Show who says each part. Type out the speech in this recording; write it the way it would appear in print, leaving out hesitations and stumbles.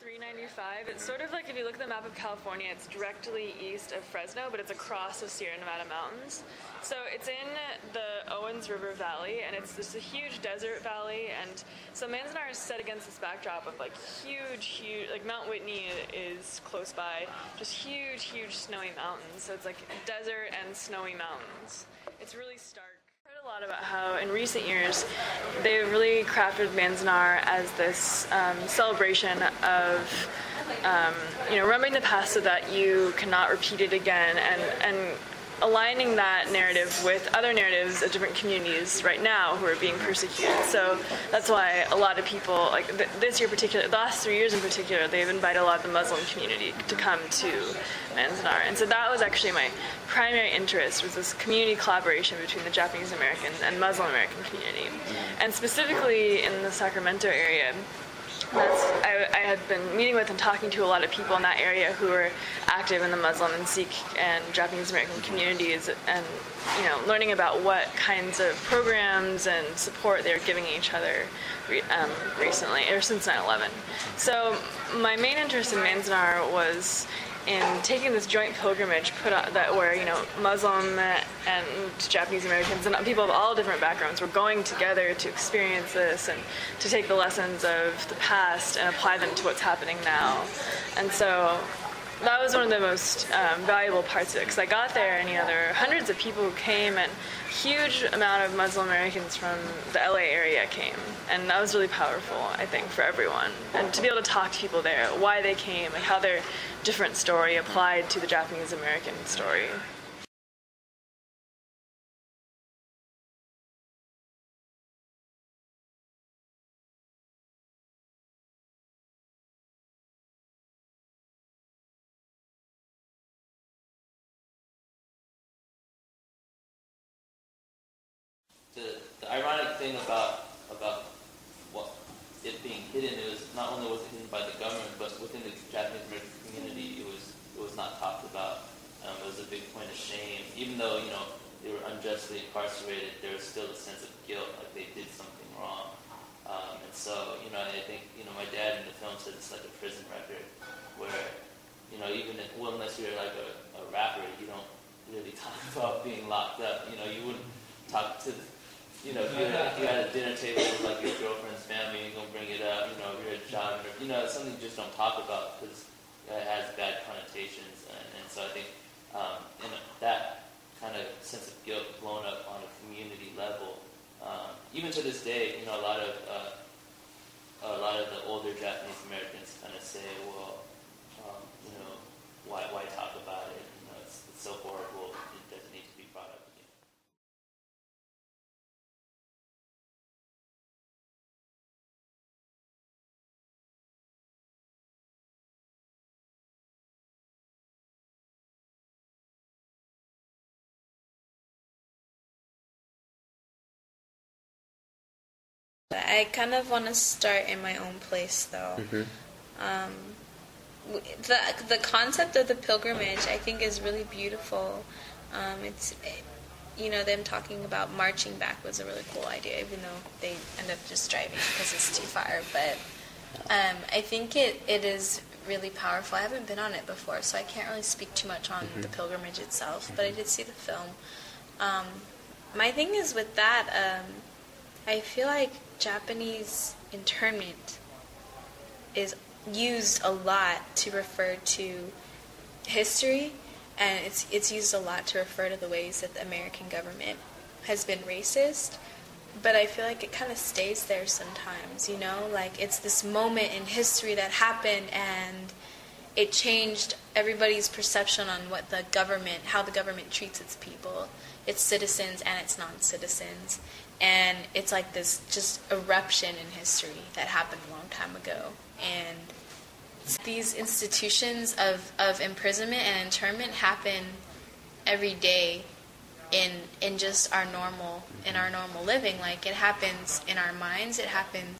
Speaker 1: 395. It's sort of like, if you look at the map of California, it's directly east of Fresno, but it's across the Sierra Nevada mountains. So it's in the Owens River Valley, and it's just a huge desert valley. And so Manzanar is set against this backdrop of like huge, like Mount Whitney is close by, just huge snowy mountains. So it's like desert and snowy mountains. It's really stark. I've heard a lot about how in recent years they've really crafted Manzanar as this celebration of remembering the past so that you cannot repeat it again, and aligning that narrative with other narratives of different communities right now who are being persecuted. So that's why a lot of people, like this year particular, the last 3 years in particular, they've invited a lot of the Muslim community to come to Manzanar. And so that was actually my primary interest, was this community collaboration between the Japanese American and Muslim American community. And specifically in the Sacramento area, I had been meeting with and talking to a lot of people in that area who were active in the Muslim and Sikh and Japanese American communities, and learning about what kinds of programs and support they're giving each other recently, or since 9/11. So my main interest in Manzanar was in taking this joint pilgrimage where Muslim and Japanese Americans and people of all different backgrounds were going together to experience this and to take the lessons of the past and apply them to what's happening now. And so that was one of the most valuable parts of it, because I got there and there were hundreds of people who came, and a huge amount of Muslim Americans from the LA area came, and that was really powerful, I think, for everyone. And to be able to talk to people there, why they came, and how their different story applied to the Japanese American story.
Speaker 2: The ironic thing about what it being hidden is not only was it hidden by the government, but within the Japanese American community, it was not talked about. It was a big point of shame. Even though they were unjustly incarcerated, there was still a sense of guilt, like they did something wrong. And so I think my dad in the film said it's like a prison record, where unless you're like a rapper, you don't really talk about being locked up. You wouldn't talk to if you had a dinner table with like your girlfriend's family, you're gonna bring it up. If you're at a job, it's something you just don't talk about because it has bad connotations. And so I think that kind of sense of guilt blown up on a community level. Even to this day, a lot of the older Japanese Americans kind of say, well, why talk about it? It's so horrible. It doesn't need to be brought up again.
Speaker 3: I kind of want to start in my own place, though. The concept of the pilgrimage, I think, is really beautiful. Them talking about marching back was a really cool idea, even though they end up just driving because it's too far. But I think it is really powerful. I haven't been on it before, so I can't really speak too much on the pilgrimage itself, but I did see the film. My thing is with that, I feel like Japanese internment is used a lot to refer to history, and it's used a lot to refer to the ways that the American government has been racist. But I feel like it kind of stays there sometimes, like it's this moment in history that happened and it changed everybody's perception on how the government treats its people, its citizens and its non-citizens. And it's like this just eruption in history that happened a long time ago. And these institutions of imprisonment and internment happen every day in just our normal living. Like, it happens in our minds, it happens